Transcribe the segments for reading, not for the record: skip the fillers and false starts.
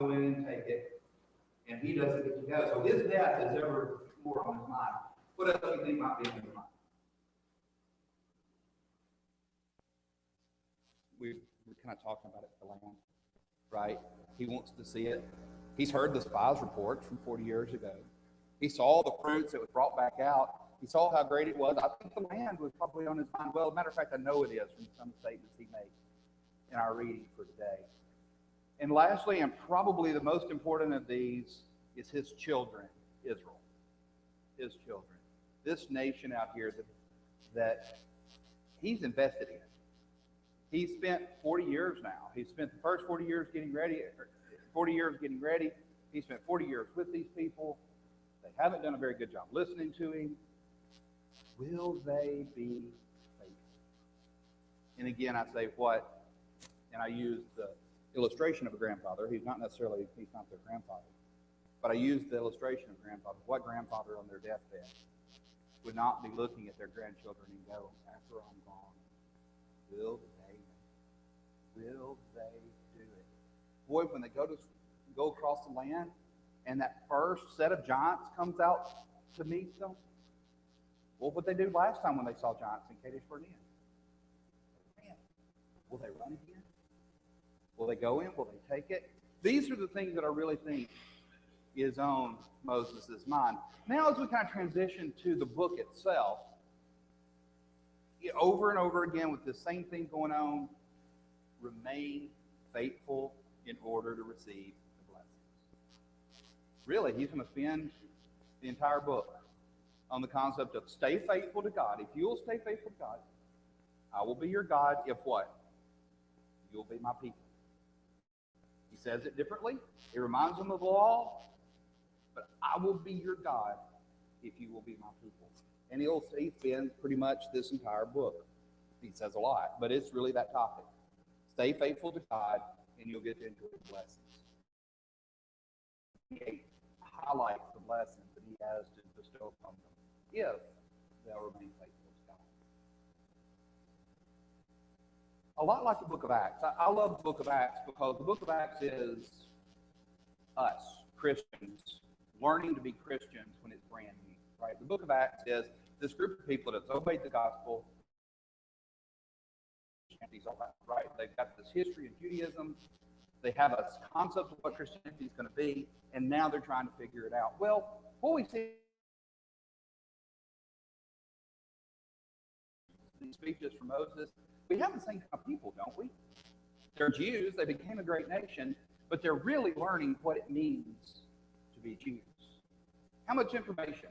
go in and take it, and he doesn't get to go. So his death is ever more on his mind. What else do you think might be on his mind? We're kind of talking about it, the land, right? He wants to see it. He's heard the spies report from 40 years ago. He saw the fruits that was brought back out. He saw how great it was. I think the land was probably on his mind. Well, as a matter of fact, I know it is from some statements he made in our reading for today. And lastly, and probably the most important of these, is his children, Israel. His children. This nation out here that he's invested in. He spent 40 years now. He spent the first 40 years getting ready. 40 years getting ready. He spent 40 years with these people. They haven't done a very good job listening to him. Will they be faithful? And again, I say what? And I use the illustration of a grandfather. He's not their grandfather. But I use the illustration of grandfather. What grandfather on their deathbed would not be looking at their grandchildren and go, after I'm gone, will they do it? Boy, when they go across the land and that first set of giants comes out to meet them, what would they do last time when they saw giants in Kadesh Barnea? Will they run again? Will they go in? Will they take it? These are the things that I really think is on Moses' mind. Now, as we kind of transition to the book itself, over and over again with the same thing going on, remain faithful in order to receive the blessings. Really, he's going to spend the entire book on the concept of stay faithful to God. If you will stay faithful to God, I will be your God. If what? You will be my people. He says it differently. He reminds them of the law. But I will be your God if you will be my people. And he spends pretty much this entire book. He says a lot, but it's really that topic. Stay faithful to God, and you'll get to enjoy the blessings. He highlights the blessings that he has to bestow upon them if they'll remain faithful to God. A lot like the book of Acts. I love the book of Acts because the book of Acts is us, Christians, learning to be Christians when it's brand new, right? The book of Acts is this group of people that's obeyed the gospel. Right? They've got this history of Judaism. They have a concept of what Christianity is going to be, and now they're trying to figure it out. Well, what we see these speeches from Moses, we have the same kind of people, don't we? They're Jews. They became a great nation, but they're really learning what it means to be Jews. How much information?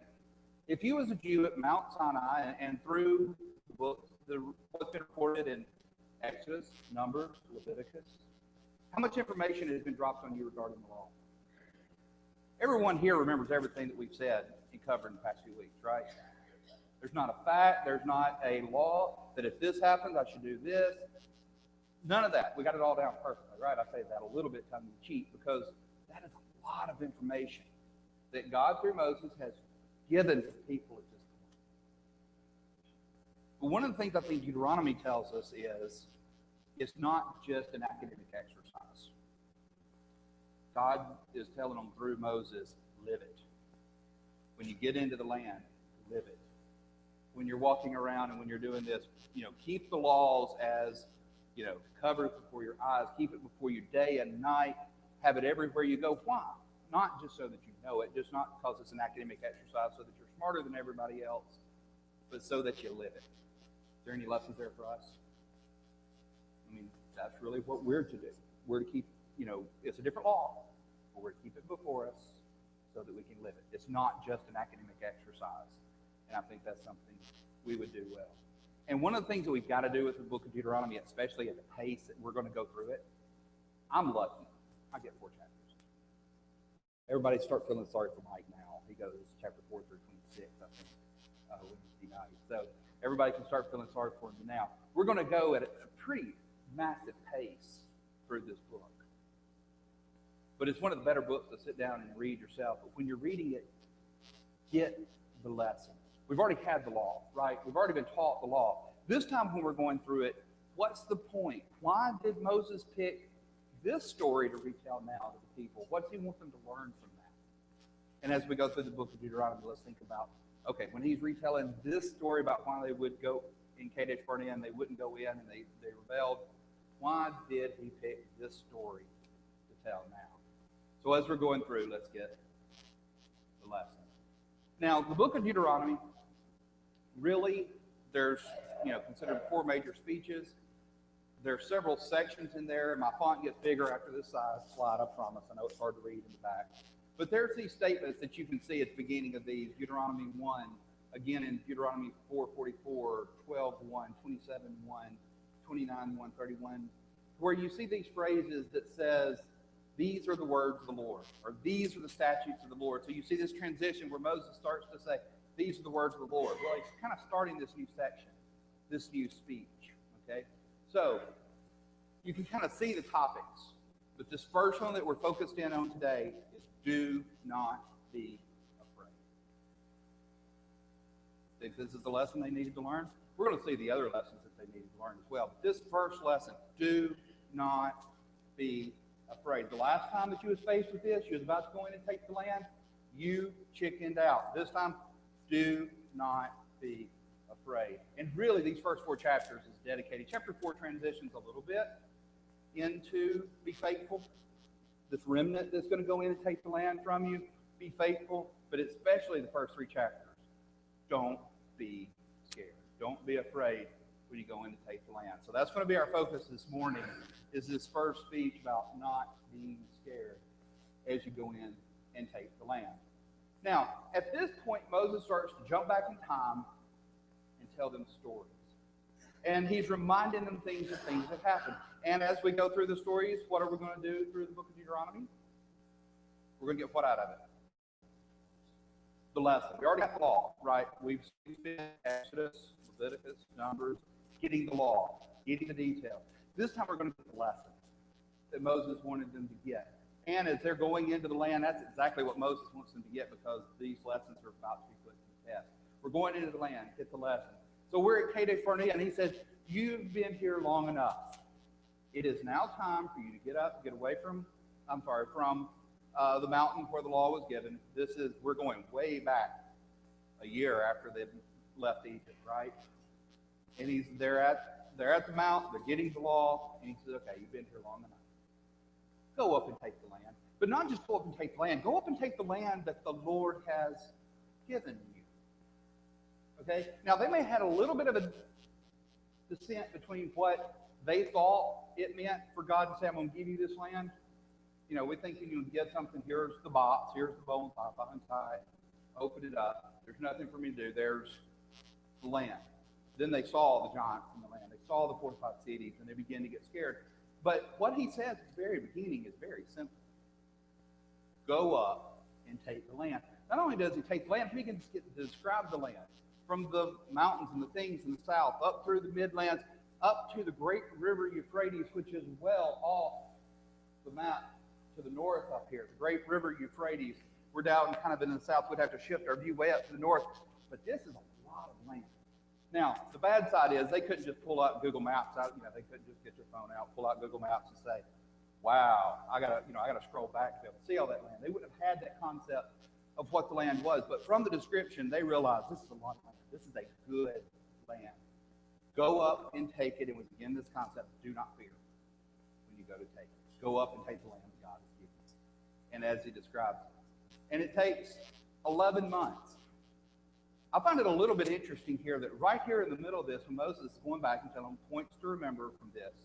If you as a Jew at Mount Sinai and through the books, what's been recorded in Exodus, Numbers, Leviticus, how much information has been dropped on you regarding the law? Everyone here remembers everything that we've said and covered in the past few weeks, right? There's not a fact, there's not a law that if this happens, I should do this. None of that. We got it all down perfectly, right? I say that a little bit tongue-in-cheek because that is a lot of information that God through Moses has given to people at this point. But one of the things I think Deuteronomy tells us is it's not just an academic exercise. God is telling them through Moses, live it. When you get into the land, live it. When you're walking around and when you're doing this, keep the laws as, covered before your eyes. Keep it before you day and night. Have it everywhere you go. Why? Not just so that you know it, just not because it's an academic exercise so that you're smarter than everybody else, but so that you live it. Is there any lessons there for us? I mean, that's really what we're to do. We're to keep, it's a different law, but we're to keep it before us so that we can live it. It's not just an academic exercise, and I think that's something we would do well. And one of the things that we've got to do with the book of Deuteronomy, especially at the pace that we're going to go through it, I'm lucky. I get 4 chapters. Everybody start feeling sorry for Mike now. He goes chapter 4 through 26, I think, Wednesday night. So everybody can start feeling sorry for him now. We're going to go at a pretty massive pace through this book. But it's one of the better books to sit down and read yourself. But when you're reading it, get the lesson. We've already had the law, right? We've already been taught the law. This time when we're going through it, what's the point? Why did Moses pick this story to retell now to the people? What does he want them to learn from that? And as we go through the book of Deuteronomy, let's think about, okay, when he's retelling this story about why they would go in Kadesh Barnea and they wouldn't go in and they rebelled, why did he pick this story to tell now? So as we're going through, let's get the lesson. Now, the book of Deuteronomy, really, there's, considered 4 major speeches. There are several sections in there. My font gets bigger after this size slide, I promise. I know it's hard to read in the back. But there's these statements that you can see at the beginning of these. Deuteronomy 1, again in Deuteronomy 4:44, 12:1, 27:1, 29:1, 31, where you see these phrases that says, these are the words of the Lord, or these are the statutes of the Lord. So you see this transition where Moses starts to say, these are the words of the Lord. Well, he's kind of starting this new section, this new speech, okay? So you can kind of see the topics. But this first one that we're focused in on today is do not be afraid. Think this is the lesson they needed to learn? We're going to see the other lessons that they needed to learn as well. But this first lesson, do not be afraid. The last time that you was faced with this, you was about to go in and take the land, you chickened out. This time, do not be afraid. And really, these first 4 chapters is dedicated. Chapter 4 transitions a little bit into be faithful. This remnant that's going to go in and take the land from you, be faithful. But especially the first 3 chapters, don't be scared. Don't be afraid when you go in to take the land. So that's going to be our focus this morning, is this first speech about not being scared as you go in and take the land. Now, at this point, Moses starts to jump back in time and tell them stories. And he's reminding them things that happened. And as we go through the stories, what are we going to do through the book of Deuteronomy? We're going to get what out of it? The lesson. We already got the law, right? We've spent Exodus, Leviticus, Numbers, getting the law, getting the details. This time we're going to get the lesson that Moses wanted them to get. And as they're going into the land, that's exactly what Moses wants them to get, because these lessons are about to be put to the test. We're going into the land, get the lesson. So we're at Kadesh Barnea, and he says, you've been here long enough. It is now time for you to get up, get away from the mountain where the law was given. We're going way back a year after they left Egypt, right? And they're at the mount, they're getting the law, and he says, okay, you've been here long enough. Go up and take the land. But not just go up and take the land. Go up and take the land that the Lord has given you. Okay? Now, they may have had a little bit of a dissent between what they thought it meant for God to say, I'm going to give you this land. We think you can get something. Here's the box. Here's the bone top inside. Open it up. There's nothing for me to do. There's the land. Then they saw the giants in the land. They saw the fortified cities, and they began to get scared. But what he says at the very beginning is very simple. Go up and take the land. Not only does he take the land, he can describe the land from the mountains and the things in the south, up through the midlands, up to the great river Euphrates, which is well off the map to the north up here. The great river Euphrates. We're down kind of in the south. We'd have to shift our view way up to the north. But this is a lot of land. Now, the bad side is they couldn't just pull out Google Maps. They couldn't just get your phone out, pull out Google Maps and say, wow, I gotta scroll back to be able to see all that land. They wouldn't have had that concept of what the land was. But from the description, they realized this is a lot of land. This is a good land. Go up and take it. And we begin this concept, do not fear when you go to take it. Go up and take the land that God has given you. And as he describes it. And it takes 11 months. I find it a little bit interesting here that right here in the middle of this, when Moses is going back and telling them points to remember from this,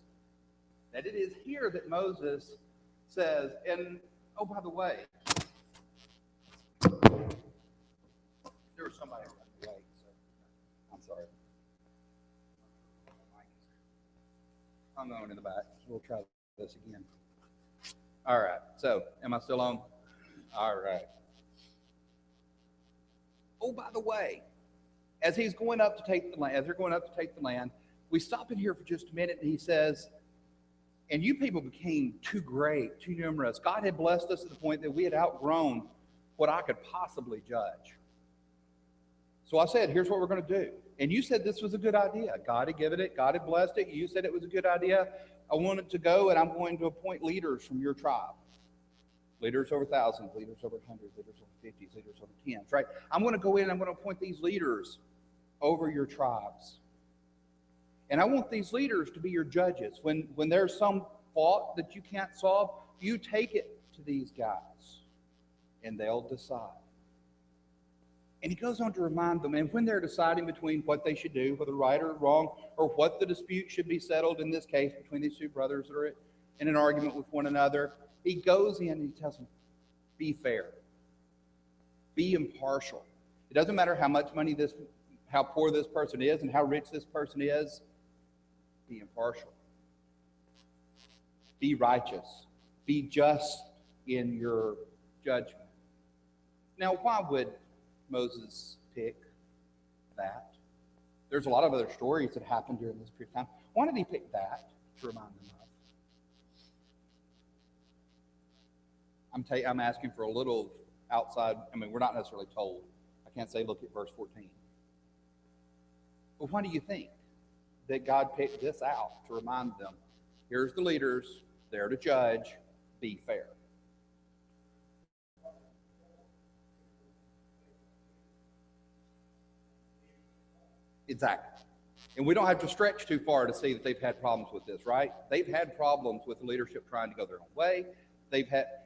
that it is here that Moses says, and oh, by the way, there was somebody running away, so I'm sorry. I'm going in the back. We'll try this again. All right. So, am I still on? All right. Oh, by the way, as he's going up to take the land, as they're going up to take the land, we stop in here for just a minute, and he says, and you people became too great, too numerous. God had blessed us to the point that we had outgrown what I could possibly judge. So I said, here's what we're going to do. And you said this was a good idea. God had given it. God had blessed it. You said it was a good idea. I want it to go and I'm going to appoint leaders from your tribe. Leaders over thousands, leaders over hundreds, leaders over 50s, leaders over 10s, right? I'm going to go in and I'm going to appoint these leaders over your tribes. And I want these leaders to be your judges. When there's some fault that you can't solve, you take it to these guys and they'll decide. And he goes on to remind them, and when they're deciding between what they should do, whether right or wrong, or what the dispute should be settled in this case between these two brothers that are in an argument with one another, he goes in and he tells them, be fair. Be impartial. It doesn't matter how much money how poor this person is and how rich this person is. Be impartial. Be righteous. Be just in your judgment. Now, why would Moses pick that? There's a lot of other stories that happened during this period of time. Why did he pick that to remind them of? I'm asking for a little outside. We're not necessarily told. I can't say look at verse 14. But why do you think that God picked this out to remind them, here's the leaders, they're to judge, be fair? Exactly. And we don't have to stretch too far to see that they've had problems with this, right? They've had problems with the leadership trying to go their own way.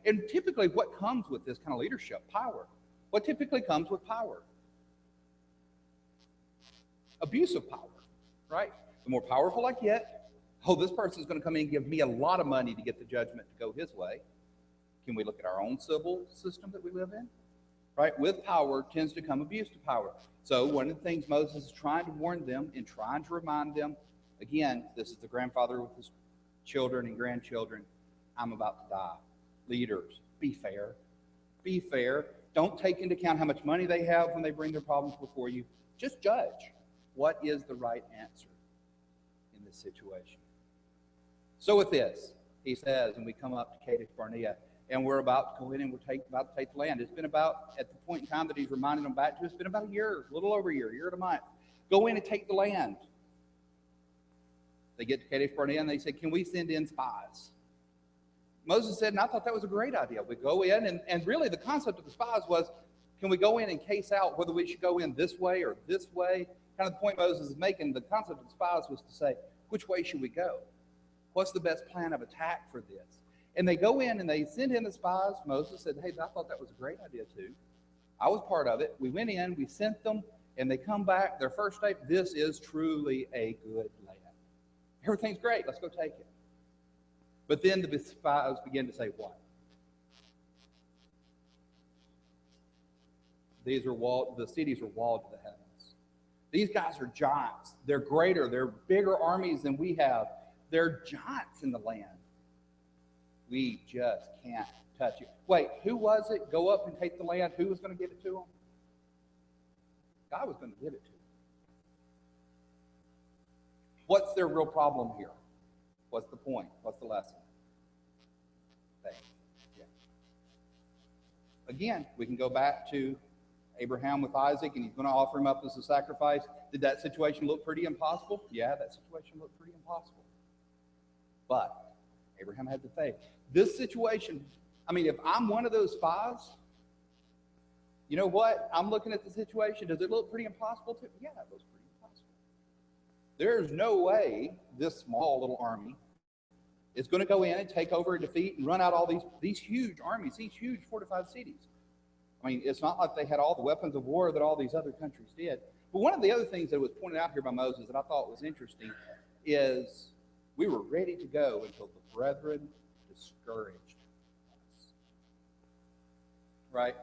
And typically what comes with this kind of leadership? Power. What typically comes with power? Abuse of power, right? The more powerful I get, this person's going to come in and give me a lot of money to get the judgment to go his way. Can we look at our own civil system that we live in? Right? With power tends to come abuse to power. So one of the things Moses is trying to warn them and trying to remind them, again, this is the grandfather with his children and grandchildren, I'm about to die. Leaders, be fair. Be fair. Don't take into account how much money they have when they bring their problems before you. Just judge what is the right answer in this situation. So with this, he says, and we come up to Kadesh Barnea, and we're about to go in and we're about to take the land. It's been about, at the point in time that he's reminding them back to, it's been about a year, a little over a year and a month. Go in and take the land. They get to Kadesh Barnea and they say, can we send in spies? Moses said, and I thought that was a great idea. We go in, and really the concept of the spies was, can we go in and case out whether we should go in this way or this way? Kind of the point Moses is making, the concept of the spies was to say, which way should we go? What's the best plan of attack for this? And they go in and they send in the spies. Moses said, hey, I thought that was a great idea too. I was part of it. We went in, we sent them, and they come back. Their first statement, this is truly a good land. Everything's great. Let's go take it. But then the spies begin to say what? The cities are walled to the heavens. These guys are giants. They're greater. They're bigger armies than we have. They're giants in the land. We just can't touch it. Wait, who was it? Go up and take the land. Who was going to give it to them? God was going to give it to them. What's their real problem here? What's the point? What's the lesson? Faith. Yeah. Again, we can go back to Abraham with Isaac, and he's going to offer him up as a sacrifice. Did that situation look pretty impossible? Yeah, that situation looked pretty impossible. But Abraham had the faith. This situation, if I'm one of those spies, you know what? I'm looking at the situation. Does it look pretty impossible to? Yeah, it looks pretty impossible. There's no way this small little army is going to go in and take over and defeat and run out all these huge armies, these huge fortified cities. It's not like they had all the weapons of war that all these other countries did. But one of the other things that was pointed out here by Moses that I thought was interesting is we were ready to go until the brethren discouraged us. Right?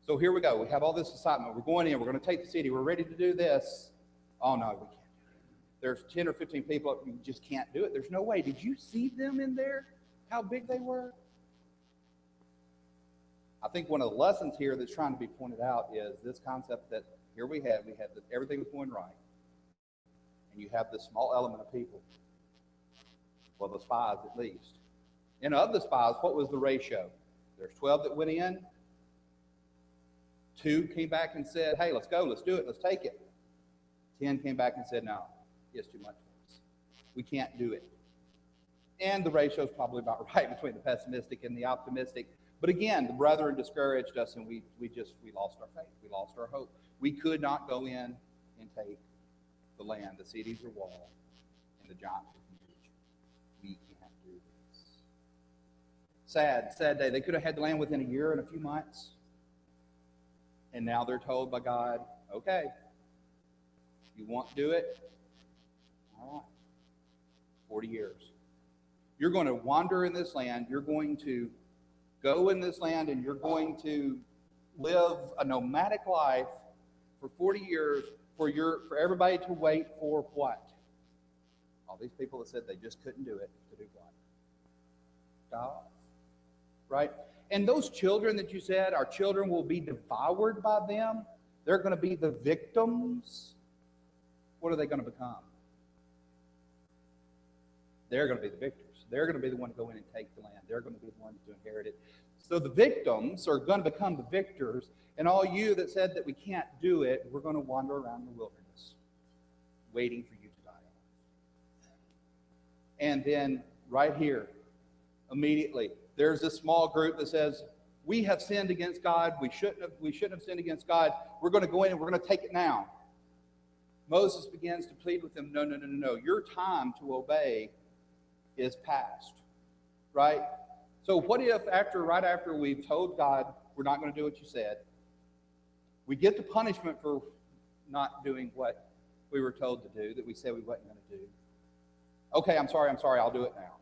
So here we go. We have all this excitement. We're going in. We're going to take the city. We're ready to do this. Oh, no, we can't do it. There's 10 or 15 people. You just can't do it. There's no way. Did you see them in there? How big they were? I think one of the lessons here that's trying to be pointed out is this concept that here we had that everything was going right. And you have this small element of people. Well, the spies at least. And of the spies, what was the ratio? There's 12 that went in. 2 came back and said, hey, let's go, let's do it, let's take it. 10 came back and said, no, it's too much for us. We can't do it. And the ratio is probably about right between the pessimistic and the optimistic. But again, the brethren discouraged us, and we lost our faith. We lost our hope. We could not go in and take the land. The cities are walled, and the giants are huge. We can't do this. Sad day. They could have had the land within a year and a few months. And now they're told by God, okay, you want to do it? All right. 40 years. You're going to wander in this land. You're going to go in this land, and you're going to live a nomadic life for 40 years for everybody to wait for what? All these people that said they just couldn't do it, to do what? God. Right? And those children that you said, our children will be devoured by them. They're going to be the victims. What are they going to become? They're going to be the victors. They're going to be the one to go in and take the land. They're going to be the ones to inherit it. So the victims are going to become the victors, and all you that said that we can't do it, we're going to wander around the wilderness, waiting for you to die off. And then right here, immediately, there's a small group that says, we have sinned against God. We shouldn't have sinned against God. We're going to go in and we're going to take it now. Moses begins to plead with them, no. Your time to obey is past, right? So what if right after we've told God we're not going to do what you said, we get the punishment for not doing what we were told to do, that we said we wasn't going to do? Okay, I'm sorry, I'll do it now.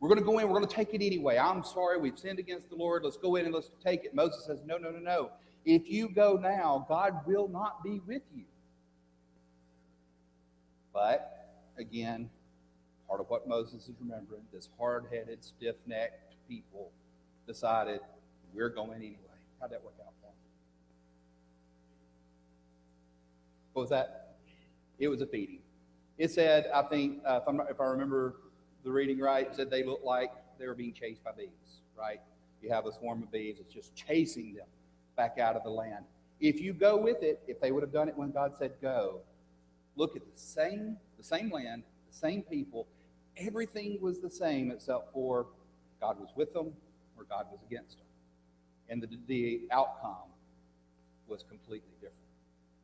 We're going to go in, we're going to take it anyway. I'm sorry, we've sinned against the Lord. Let's go in and let's take it. Moses says, no. If you go now, God will not be with you. But, again, part of what Moses is remembering, this hard-headed, stiff-necked people decided, we're going anyway. How'd that work out for them? What was that? It was a feeding. It said, I think, if I remember the reading right, it said they looked like they were being chased by bees, right? You have a swarm of bees. It's just chasing them back out of the land. If you go with it, if they would have done it when God said go, look at the same land, the same people, everything was the same except for God was with them or God was against them. And the outcome was completely different.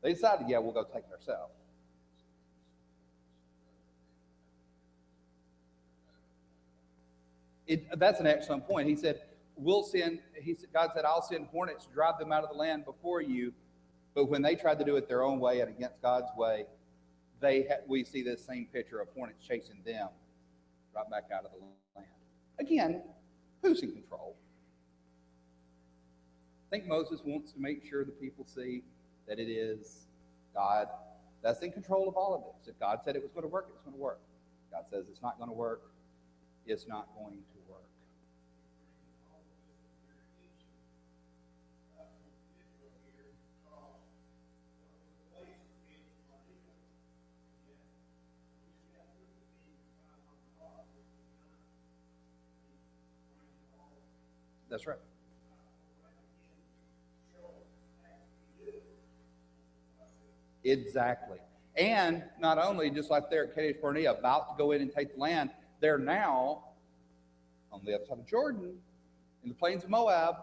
They decided, yeah, we'll go take it ourselves. That's an excellent point. He said, God said, I'll send hornets to drive them out of the land before you. But when they tried to do it their own way and against God's way, we see this same picture of hornets chasing them right back out of the land. Again, who's in control? I think Moses wants to make sure the people see that it is God that's in control of all of this. If God said it was going to work, it's going to work. If God says it's not going to work, it's not going to work. That's right. Exactly. And not only, just like they're at Kadesh Barnea, about to go in and take the land, they're now on the other side of Jordan, in the plains of Moab,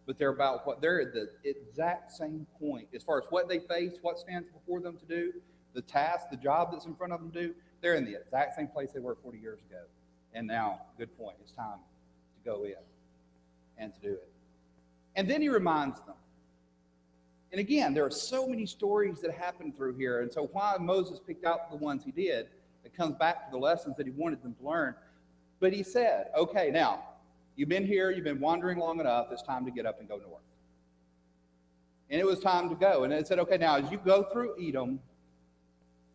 but they're at the exact same point. As far as what they face, what stands before them to do, the task, the job that's in front of them to do, they're in the exact same place they were 40 years ago. And now, good point, it's time to go in and to do it. And then he reminds them. And again, there are so many stories that happen through here. And so why Moses picked out the ones he did, it comes back to the lessons that he wanted them to learn. But he said, okay, now, you've been here, you've been wandering long enough, it's time to get up and go north. And it was time to go. And it said, okay, now, as you go through Edom,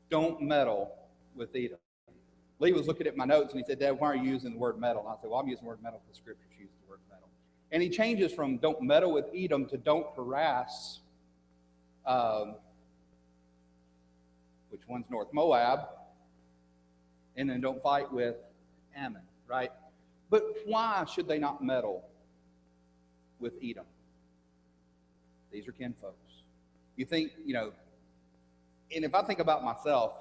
don't meddle with Edom. Lee was looking at my notes, and he said, Dad, why are you using the word meddle? And I said, well, I'm using the word meddle because Scripture uses the word meddle. And he changes from don't meddle with Edom to don't harass, which one's North Moab, and then don't fight with Ammon, right? But why should they not meddle with Edom? These are kinfolks. You think, and if I think about myself,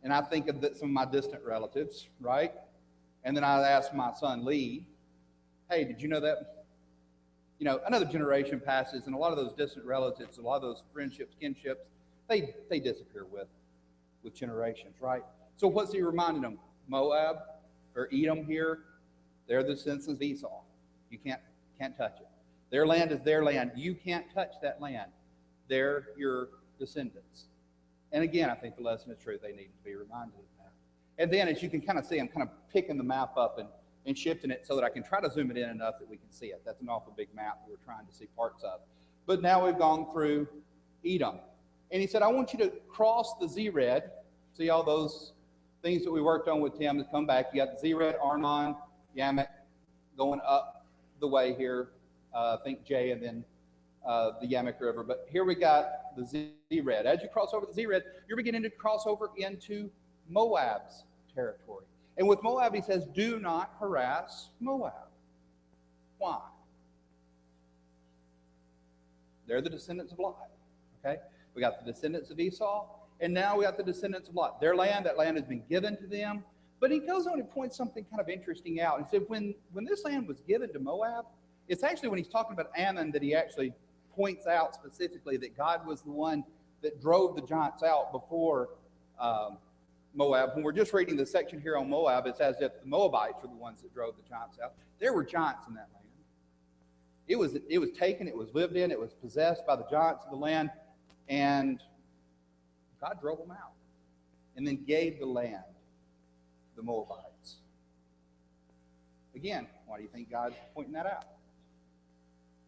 and I think of some of my distant relatives, right? And then I ask my son Lee, hey, did you know that? You know, another generation passes, and a lot of those distant relatives, a lot of those friendships, kinships, they disappear with generations, right? So what's he reminding them? Moab or Edom here, they're the descendants of Esau. You can't touch it. Their land is their land. You can't touch that land. They're your descendants. And again, I think the lesson is true. They need to be reminded of that. And then, as you can kind of see, I'm kind of picking the map up and shifting it so that I can try to zoom it in enough that we can see it. That's an awful big map that we're trying to see parts of. But now we've gone through Edom. And he said, I want you to cross the Zered. See all those things that we worked on with Tim to come back. You got the Zered, Arnon, Yamek going up the way here. I think Jay, and then the Yamek River. But here we got the Zered. As you cross over the Zered, you're beginning to cross over into Moab's territory. And with Moab, he says, do not harass Moab. Why? They're the descendants of Lot. Okay? We got the descendants of Esau, and now we got the descendants of Lot. Their land, that land has been given to them. But he goes on and points something kind of interesting out. He said, when this land was given to Moab, it's actually when he's talking about Ammon that he actually points out specifically that God was the one that drove the giants out before Moab. When we're just reading the section here on Moab, it's as if the Moabites were the ones that drove the giants out. There were giants in that land. It was taken, it was lived in, it was possessed by the giants of the land, and God drove them out and then gave the land to the Moabites. Again, why do you think God's pointing that out?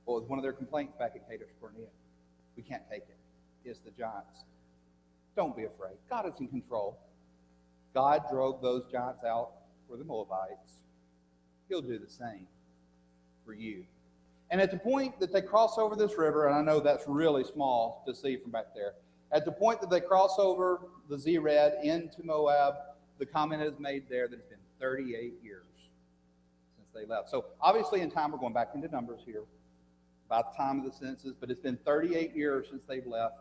Well, it was one of their complaints back at Kadesh Barnea. We can't take it. It's the giants. Don't be afraid. God is in control. God drove those giants out for the Moabites. He'll do the same for you. And at the point that they cross over this river, and I know that's really small to see from back there, at the point that they cross over the Zered into Moab, the comment is made there that it's been 38 years since they left. So obviously in time, we're going back into numbers here, about the time of the census, but it's been 38 years since they've left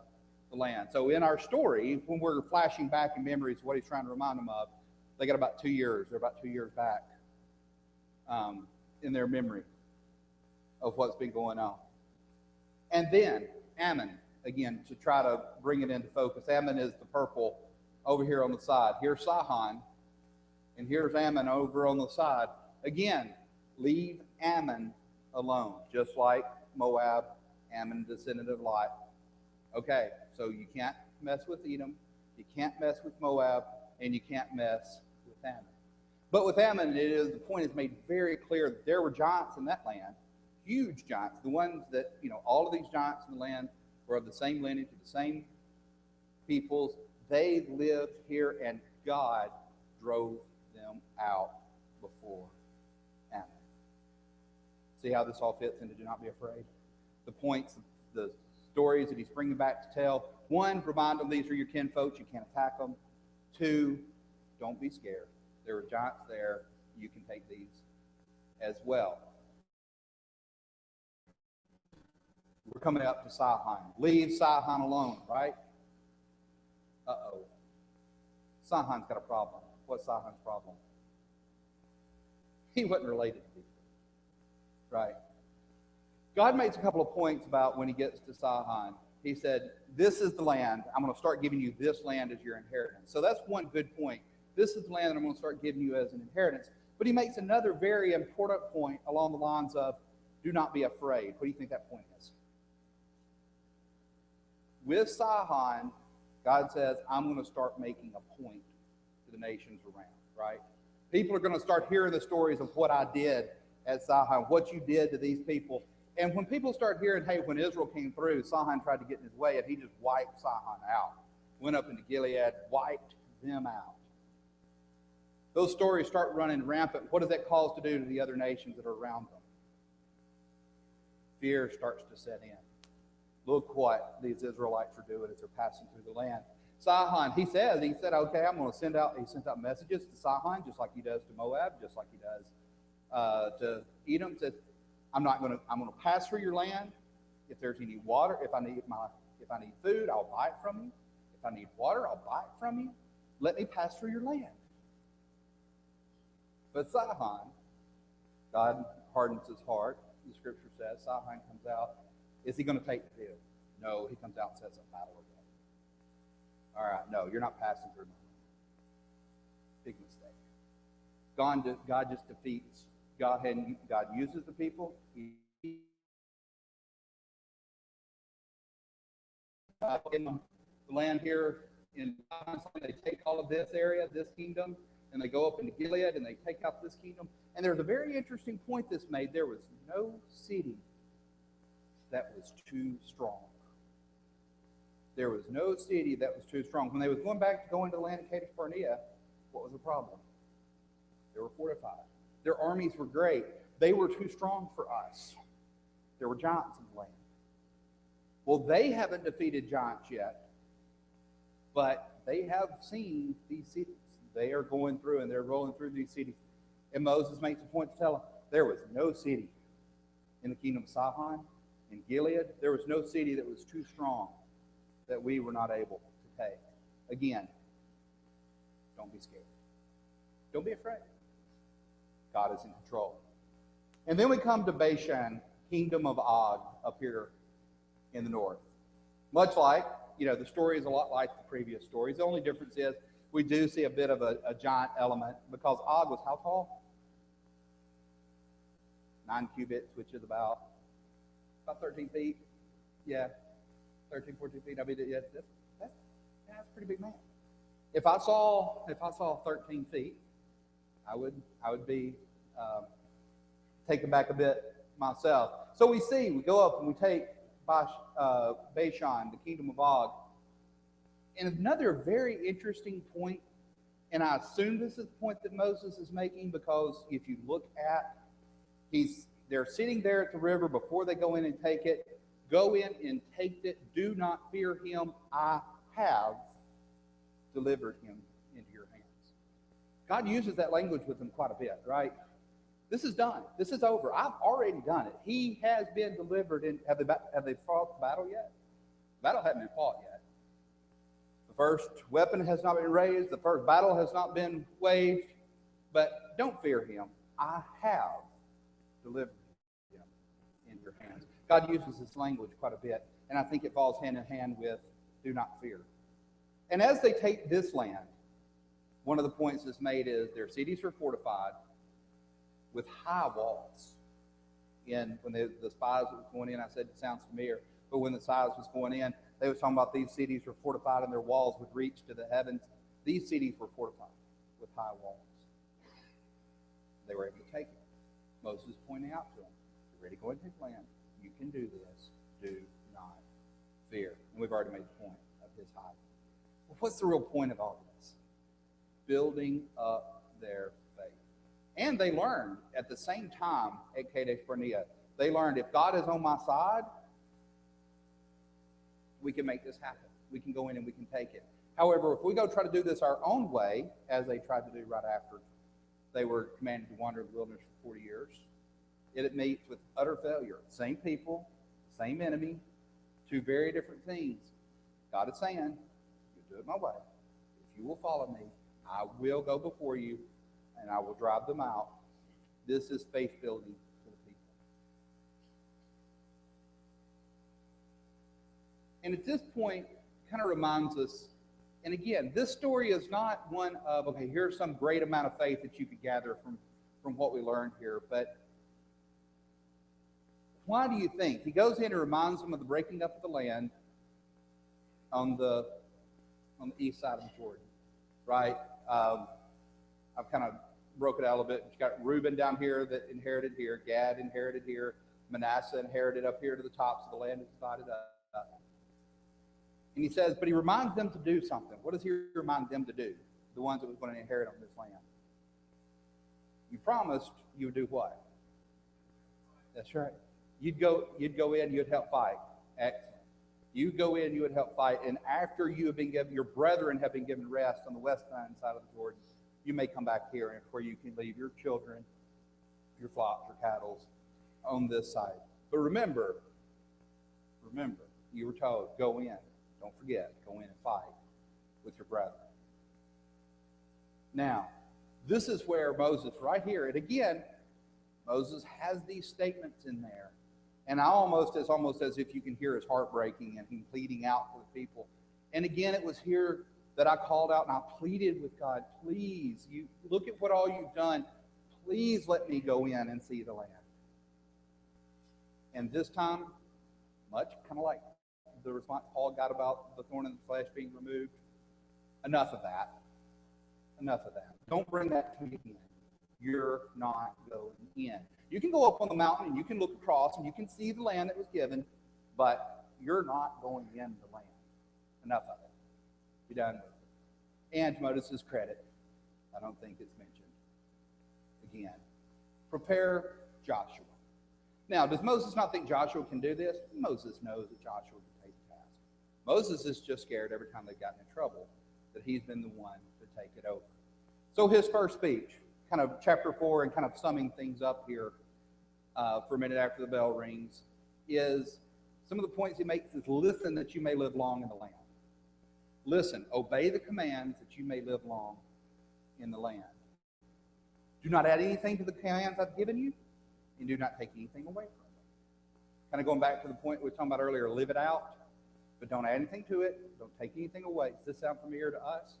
the land. So in our story, when we're flashing back in memories of what he's trying to remind them of, they got about 2 years. They're about 2 years back in their memory of what's been going on. And then Ammon, again, to try to bring it into focus. Ammon is the purple over here on the side. Here's Sihon, and here's Ammon over on the side. Again, leave Ammon alone, just like Moab, Ammon, descendant of Lot. Okay, so you can't mess with Edom, you can't mess with Moab, and you can't mess with Ammon. But with Ammon, the point is made very clear that there were giants in that land, huge giants, the ones that, all of these giants in the land were of the same lineage, of the same peoples. They lived here, and God drove them out before Ammon. See how this all fits into do not be afraid? The points, the stories that he's bringing back to tell. One, remind them these are your kinfolks. You can't attack them. Two, don't be scared. There are giants there. You can take these as well. We're coming up to Sihon. Leave Sihon alone, right? Uh-oh. Sihon's got a problem. What's Sihon's problem? He wasn't related to people, right? God makes a couple of points about when he gets to Sihon. He said, this is the land. I'm going to start giving you this land as your inheritance. So that's one good point. This is the land that I'm going to start giving you as an inheritance. But he makes another very important point along the lines of, do not be afraid. What do you think that point is? With Sihon, God says, I'm going to start making a point to the nations around, right? People are going to start hearing the stories of what I did at Sihon, what you did to these people. And when people start hearing, hey, when Israel came through, Sihon tried to get in his way, and he just wiped Sihon out. Went up into Gilead, wiped them out. Those stories start running rampant. What does that cause to do to the other nations that are around them? Fear starts to set in. Look what these Israelites are doing as they're passing through the land. Sihon, he said, okay, I'm going to send out, he sent out messages to Sihon, just like he does to Moab, just like he does to Edom. Said, I'm going to pass through your land. If there's any water, if I need food, I'll buy it from you. If I need water, I'll buy it from you. let me pass through your land. But Sihon, God hardens his heart. The scripture says Sihon comes out. Is he going to take the field? No, he comes out and sets up battle again. All right, no, you're not passing through my land. Big mistake. God just defeats. God uses the people. In the land here in they take all of this area, this kingdom, and they go up into Gilead and they take out this kingdom. And there's a very interesting point that's made. There was no city that was too strong. There was no city that was too strong. When they was going back to go into the land of Kadesh Barnea, what was the problem? They were fortified. Their armies were great. They were too strong for us. There were giants in the land. Well, they haven't defeated giants yet, but they have seen these cities. They are going through and they're rolling through these cities. And Moses makes a point to tell them, there was no city in the kingdom of Sihon, in Gilead. There was no city that was too strong that we were not able to take. Again, don't be scared. Don't be afraid. God is in control. And then we come to Bashan, kingdom of Og, up here in the north. Much like, the story is a lot like the previous stories. The only difference is we do see a bit of a giant element because Og was how tall? 9 cubits, which is about 13 feet. Yeah, 13, 14 feet. I mean, yeah, that's a pretty big man. If I saw 13 feet, I would be taken back a bit myself. So we go up and we take Bashan, the kingdom of Og. And another very interesting point, and I assume this is the point that Moses is making, because if you look at, they're sitting there at the river before they go in and take it. Go in and take it. Do not fear him. I have delivered him into your hands. God uses that language with them quite a bit, right? This is done. This is over. I've already done it. He has been delivered. Have they fought the battle yet? The battle hasn't been fought yet. The first weapon has not been raised. The first battle has not been waged. But don't fear him. I have delivered him in your hands. God uses this language quite a bit, and I think it falls hand in hand with do not fear. And as they take this land, one of the points that's made is their cities are fortified with high walls. And when the spies were going in, I said it sounds familiar, but when the spies was going in, they were talking about these cities were fortified and their walls would reach to the heavens. These cities were fortified with high walls. They were able to take it. Moses is pointing out to them, you're ready to go into the land. You can do this. Do not fear. And we've already made the point of his hiding. Well, what's the real point of all this? Building up their faith. And they learned at the same time at Kadesh Barnea, they learned if God is on my side, we can make this happen. We can go in and we can take it. However, if we go try to do this our own way, as they tried to do right after they were commanded to wander in the wilderness for 40 years, it meets with utter failure. Same people, same enemy, two very different things. God is saying, you do it my way. If you will follow me, I will go before you, and I will drive them out. This is faith building for the people. And at this point, kind of reminds us, and again, this story is not one of, okay, here's some great amount of faith that you could gather from what we learned here, but why do you think? He goes in and reminds them of the breaking up of the land on the east side of Jordan, right? I've kind of broke it out a little bit. You've got Reuben down here that inherited here, Gad inherited here, Manasseh inherited up here to the top, so the land is divided up. And he says, but he reminds them to do something. What does he remind them to do? The ones that was going to inherit on this land. You promised you would do what? That's right. You'd go in, you'd help fight. Excellent. You'd go in, you would help fight, and after you have been given, your brethren have been given rest on the western side of the Jordan, you may come back here where you can leave your children, your flocks, your cattle on this side. But remember, you were told, go in. Don't forget, go in and fight with your brethren. Now, this is where Moses, right here, and again, Moses has these statements in there. And it's almost as if you can hear his heart breaking and him pleading out for the people. And again, it was here that I called out and I pleaded with God, please, you look at what all you've done. Please let me go in and see the land. And this time, much kind of like the response Paul got about the thorn in the flesh being removed. Enough of that. Enough of that. Don't bring that to me again. You're not going in. You can go up on the mountain and you can look across and you can see the land that was given, but you're not going in the land. Enough of it. Be done with it. And to Moses' credit, I don't think it's mentioned again. Prepare Joshua. Now, does Moses not think Joshua can do this? Moses knows that Joshua can take the task. Moses is just scared every time they've gotten in trouble that he's been the one to take it over. So his first speech, kind of chapter 4 and kind of summing things up here for a minute after the bell rings, is some of the points he makes is listen that you may live long in the land. Listen, obey the commands that you may live long in the land. Do not add anything to the commands I've given you, and do not take anything away from them. Kind of going back to the point we were talking about earlier, live it out, but don't add anything to it, don't take anything away. Does this sound familiar to us?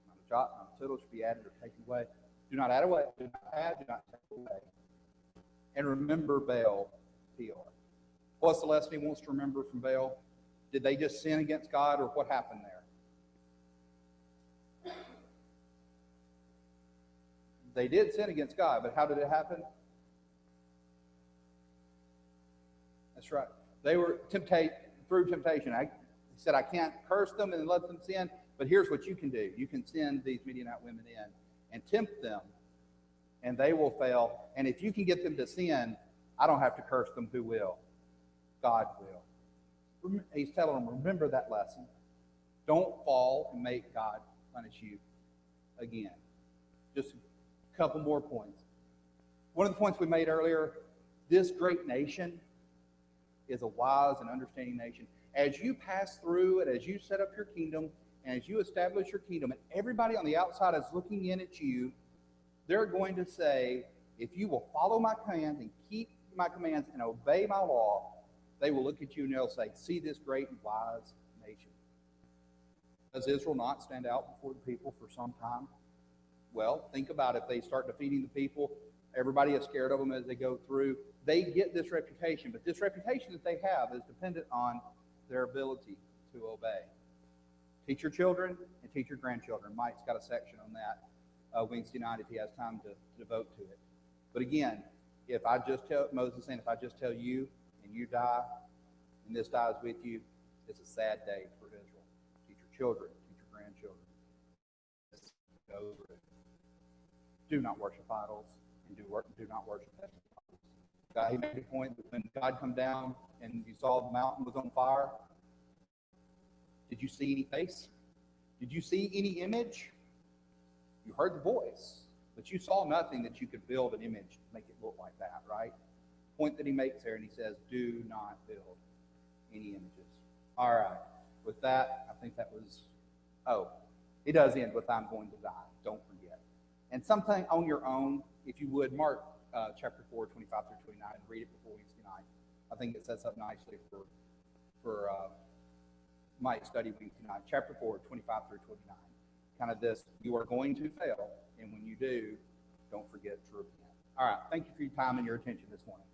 Not a jot, not a tittle should be added or taken away. Do not add away, do not add, do not take away. And remember Baal, Peor. What's the lesson he wants to remember from Baal? Did they just sin against God, or what happened there? They did sin against God, but how did it happen? That's right. They were through temptation. He said, I can't curse them and let them sin, but here's what you can do. You can send these Midianite women in and tempt them, and they will fail. And if you can get them to sin, I don't have to curse them. Who will? God will. He's telling them, remember that lesson. Don't fall and make God punish you again. Just a couple more points. One of the points we made earlier, this great nation is a wise and understanding nation. As you pass through it, as you set up your kingdom, and as you establish your kingdom, and everybody on the outside is looking in at you, they're going to say, if you will follow my commands and keep my commands and obey my law, they will look at you and they'll say, see this great and wise nation. Does Israel not stand out before the people for some time? Well, think about it. If they start defeating the people, everybody is scared of them as they go through. They get this reputation, but this reputation that they have is dependent on their ability to obey. Teach your children and teach your grandchildren. Mike's got a section on that Wednesday night if he has time to devote to it. But again, if I just tell Moses saying, if I just tell you and you die, and this dies with you, it's a sad day for Israel. Teach your children, teach your grandchildren. Go over it. Do not worship idols, and do not worship idols. He made a point that when God come down and you saw the mountain was on fire, did you see any face? Did you see any image? You heard the voice, but you saw nothing that you could build an image to make it look like that, right? Point that he makes there, and he says, do not build any images. All right. With that, I think that was, he does end with, I'm going to die. Don't forget. And something on your own, if you would, mark chapter 4, 25 through 29, and read it before Wednesday night. I think it sets up nicely for my study Wednesday night. Chapter 4, 25 through 29. Kind of this, you are going to fail, and when you do, don't forget to repent. All right, thank you for your time and your attention this morning.